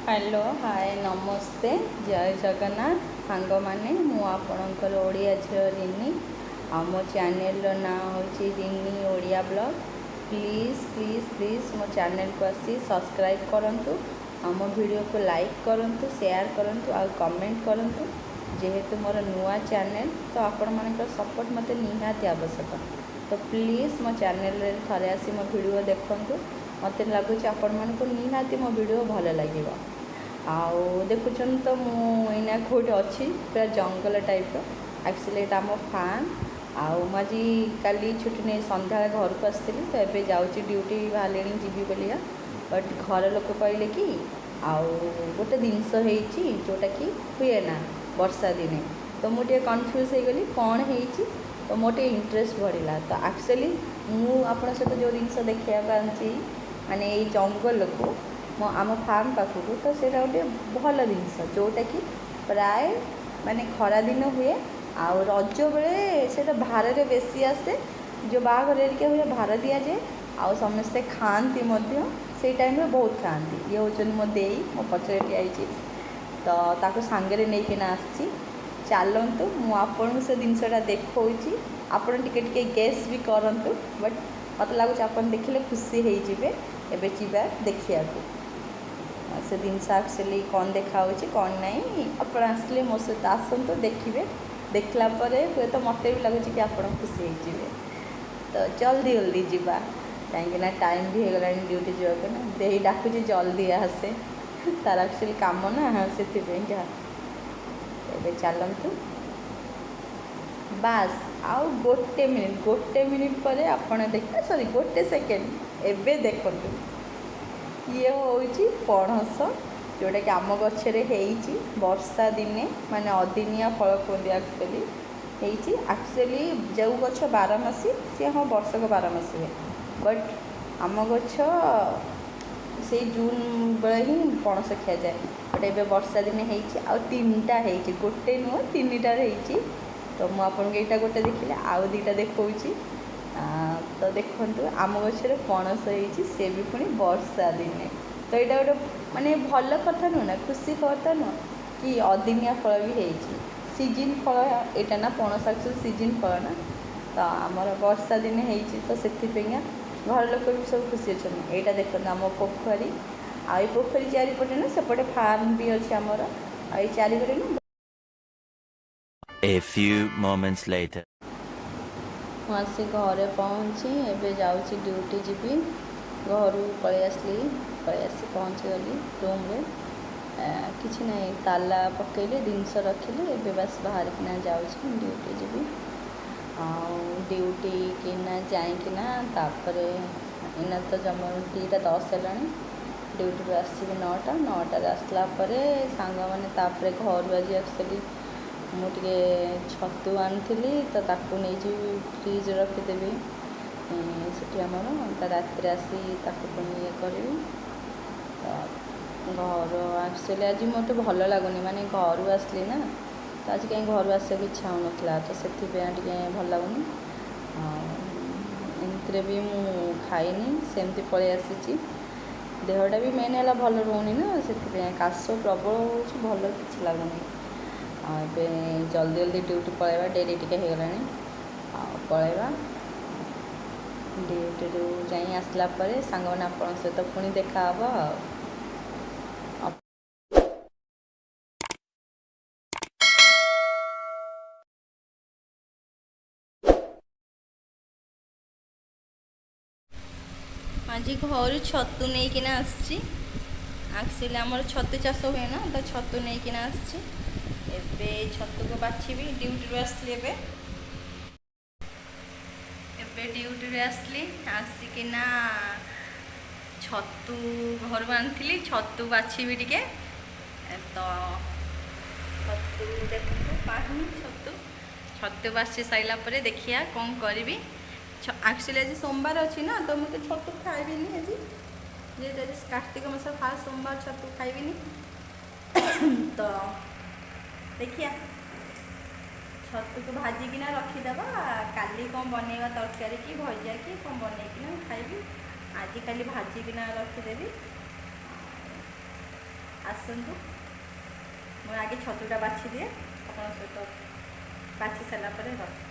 Hello hi नमस्ते जय जगन्नाथ सांग माने मु आपणकर ओडिया झील रिनी मो चैनल ना हूँ Rini Odia blog. Please please please मो चैनल को आसी सब्सक्राइब करंतु आम वीडियो को लाइक करंतु शेयर करंतु आ कमेंट करंतु जेहेतु मोर नुआ चैनल तो आपण मानकर सपोर्ट मते निहाती आवश्यक। तो प्लीज़ मो चैनल रे थरे आसी मो वीडियो देखंतु मते लगुच आपण मानको निहाती मो वीडियो भल लगिवो। आउ देखुन तो मुझे कौटे अच्छी पूरा जंगल टाइप एक्चुअली यहाँ आम फार्म आउ मुझे काली छुट्टी नहीं सन्ध्या घर को आसती तो ये जाऊँगी ड्यूटी बाहर जीवी बोलिया बट घर लोक कहले कि आउ गोटे जिनस जोटा कि हुए ना वर्षा दिने तो मुझे कन्फ्यूज हो गली कौन है तो मोटे इंटरेस्ट बढ़ला। तो एक्चुअली मुझे सहित जो जिनस देखा माने जंगल को आम फार्म पाखक तो से गोटे भल जिनस जोटा कि प्राय माने खरा दिन हुए आउ रज बेले से भार बेसी आसे जो बाघर हुए भार दि जाए आउ समस्ते खाती से टाइम में बहुत खाती। ये हूँ मो दे मो पचर आई तो ताको सांगे नहीं आसी चलतु मुझे से जिनसा देखा आपड़ टे गेस भी करंतु बट मत लगुच आप देखिले खुशी होइजिबे। एबे जीवा देखिया से जिनस एक्चुअली कौन देखा कौन नहीं आप आसले मो सहित आसतु देखिए देखला हुए तो मत भी लगुच कि आप खुशी होइजिबे। तो जल्दी जल्दी जीवा कहीं टाइम भी हो गला ड्यूटी जावाक ना दे डाकुची जल्दी आसे तार एक्चुअली काम ना से चलतु बास आउ गोटे मिनिट पर आपण देख सॉरी गोटे सेकेंड एबे देखंतु ये हूँ पणस जोटा कि आम गचरे वर्षा दिने माने अदिनिया फल कहते एक्चुअली एक्चुअली जो गछ बारमासी सी हाँ वर्षक बारमासी हुए बट आम गछ से जून बेले ही पणस खिया जाए बट ए वर्षा दिने तीनटा गोटे नुह तीन टार तो मुझे यहाँ गोटे देखिले आउ दीटा देखा तो देखु आम गचर पणस से भी पुणी वर्षा दिने तो यहाँ गोटे माने भल कथा नुह ना खुशी कथा नुह कि अदिनिया फल भी सीजन फल यहाँ ना पणस एक्चुअली सीजन फल ना तो आमर वर्षा दिने तो से घर लोक भी सब खुशी अच्छा यहाँ देखते आम पोखरी आई पोखरी चारिपटे ना सेपटे फार्म भी अच्छे आमर आई चारिपटे ना। A few moments later. आसी घरे पहुँची एबे जाऊँगी ड्यूटी जीवी घर पलि आसली पहुँची गली रूम रे किसी ना ताला पकईले जिनस रखिले एबे बस बाहर किना जाऊँगी ड्यूटी जीवी ड्यूटी किना जाइकिना तापर इना तो जमा 2:10 है ड्यूटी आसबि 9टा आसला सांग मैंने तापर घर आज एक्चुअली मुझे छतु आनी तो ताकू नहीं फ्रिज रखीदेवी से आमर रात आसी पुणी ये करी तो घर एक्चुअली आज मत भल लगुनि माने घर आसली ना तो आज कहीं घर आसा इच्छा हो ना तो से भल लगुनि एमती भी मु खाइनी सेमती पलि आसी देहटा भी मेन है भल रोनी ना से काश प्रबल हो भल कि लगुनि ए जल्दी जल्दी ड्यूटी पलैबा डेरी टिके हो गला पलैबा ड्यूटी जाई आसला सांग मैंने आप सहित पुणी देखा आज घर छतु नहीं कि एक्चुअली आमर छतु चाष हुए ना तो छतु नहीं कि एबे छतु को बाछी ड्यूटी आसली ड्यूटी आसली आसिकिना छतु घर आनी छतु बाछी टे तो छतु देखो पानी छतु बाछी सारा देखिया कौन करी एक्चुअली आज सोमवार अच्छी ना तो मुझे छतु खाइबी आज जेहेतु आज कार्तिक मास फास्ट सोमवार छतु खाइबी तो देखिया छतु को भाजिकिना रखीदे काली कौन बनवा तरकारी कि भजा कि कौन बनईकिना खाइबी आज खाली भाजिकिना रखीदेवी आसतु मुझे आगे छतुटा बाछि दिए आप सहित बाछि सारा रख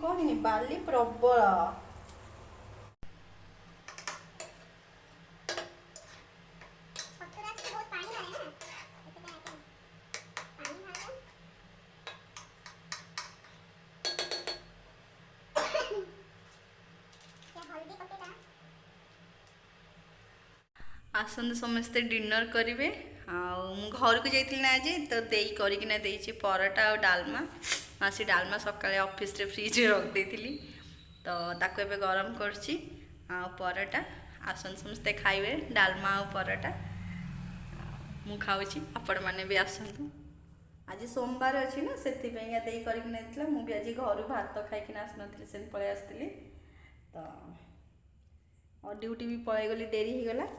कहनी बाली प्रबल आसतु समस्ते डिनर करेंगे घर को जाइए ना आज तो दे करना परोटा और डालमा से डालमा सकाଳେ ऑफिस रे फ्रिज रख देती तो ताको एबे गरम करछि परोटा आसन समस्ते खाइबे डालमा और परोटा मु खाऊछि आपण माने भी आसतु आज सोमवार अच्छी ना से दे करके मु भी आज घर भात खाइकिन आसनी से पलि आसती तो और ड्यूटी भी पलि गली डेरी हो गला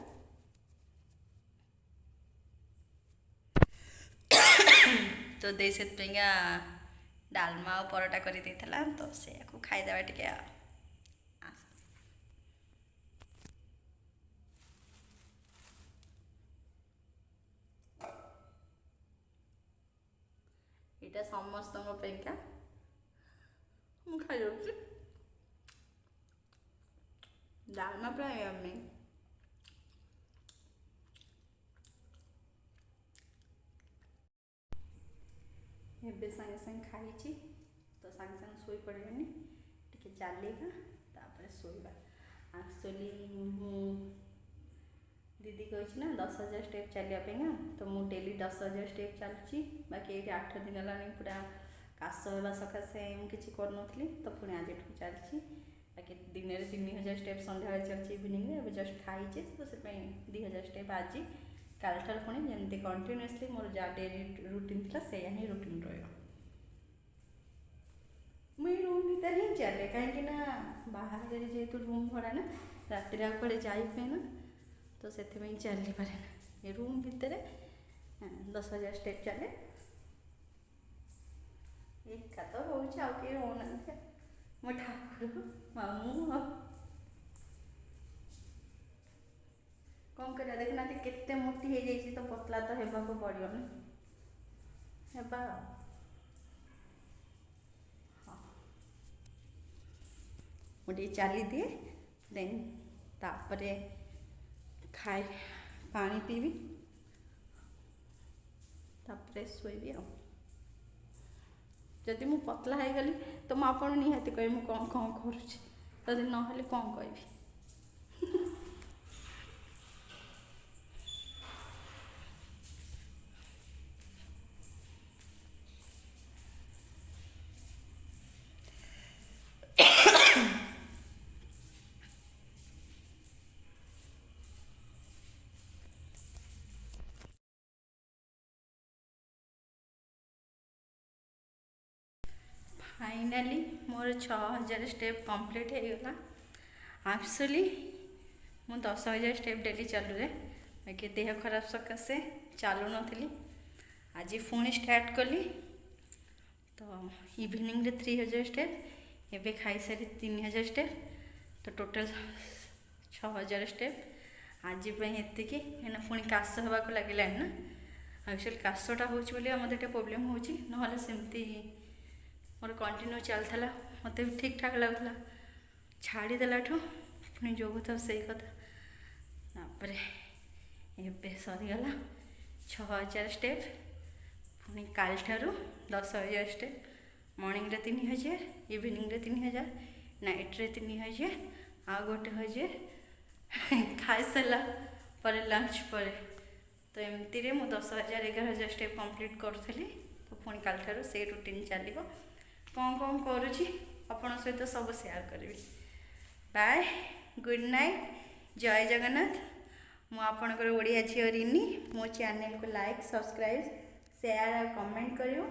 तो दे से डालमा और परोटा कर तो से खाईदेवा टे यहाँ समस्त खाई जाऊँ डालमा प्राय यम्मी एबे सागे सागे खाई तो सागे सागे शोई पड़े टे चलेगा तापर शोवा एक्चुअली दीदी कही ना 10,000 स्टेप चलिए तो मुझे डेली 10,000 स्टेप चलुची बाकी ये 8 दिन है पूरा काश होगा सकाशे किसी करूनी तो पुणी आज चलती बाकी दिन में 3,000 स्टेप सन्ध्या चलती इवनिंग में जस्ट खाई तो से 2,000 स्टेप आज काल ठार पुणी जमी कंटिन्यूअसली मोर जहाँ डेली रुटीन था से ही रुटीन रहा मुझे रूम भीतर ही चले कहीं बाहर जेहेतु रूम भड़ा ना राति कड़े जाए ना तो से चली पारे ना ये रूम भितर 10,000 स्टेप चले एका तो रोचे आउ किए रोना मो ठाकुर मामू कौन कर देखना केते मोटी हो जाइए तो पतला तो होगा पड़ो ना हाँ मुझे चली दिए देन तापरे खाए पानी पीबी तापरे शोबी जदि मु पतला हो गली तो मुझे आपन निहाती कह कौन कौन करुँच ना कौन कह फाइनाली मोर 6,000 स्टेप कंप्लीट हो गला एक्चुअली ମୁଁ 10,000 स्टेप डेली चलुए बाकी देह खराब सकाशे चलु नी आज पुणी स्टार्ट कली तो इवनिंग रे 3,000 स्टेप एबे खाई सारी 3,000 स्टेप तो टोटल 6,000 स्टेप आज एतिकी एना पुणी काश होगा लगे ना एक्चुअली काशटा हो मत प्रोब्लेम हो सेमती मोर कंटिन्यू चलता मत भी ठीक ठाक लगुला छाड़देला पुणी जो कथा से कथा एबे सरीगला 6,000 स्टेप पुणी काल ठारू 10,000 स्टेप मॉर्निंग रे 3,000 इवनिंग रे 3,000 नाइट रे 3,000 आ गोटे 1,000 खाई सारा पर लंच पर तो एमती रे मु 10,000 11,000 स्टेप कंप्लीट करूली तो पुणी काल ठारू से रूटीन चलो कौन कौन करुँची आपण सहित सब शेयर करी बाय गुड नाइट जय जगन्नाथ मु आपणकर ओडिया झियो रिनी मो चैनल को लाइक सब्सक्राइब शेयर और कमेंट करियो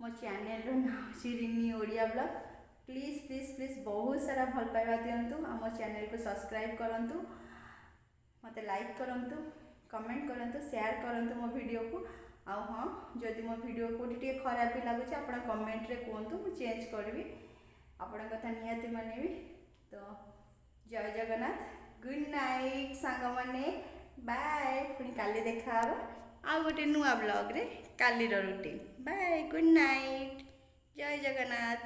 मो चैनल ना हूँ Rini Odia blog please please please बहुत सारा भल पाइबा दिंतु आम चैनल को सब्सक्राइब करंतु मत लाइक करंतु कमेंट करंतु शेयर करंतु मो वीडियो को आ हाँ जदि मो वीडियो को खराब भी लगुच आप कमेंट रे कहतु मु चेंज करी आपण कथा निहाती मानवी तो जय जगन्नाथ गुड नाइट सांग माने बाय पुणी काली देखा आ गोटे नुआ ब्लॉग रे कालीर रूटीन बाय गुड नाइट जय जगन्नाथ।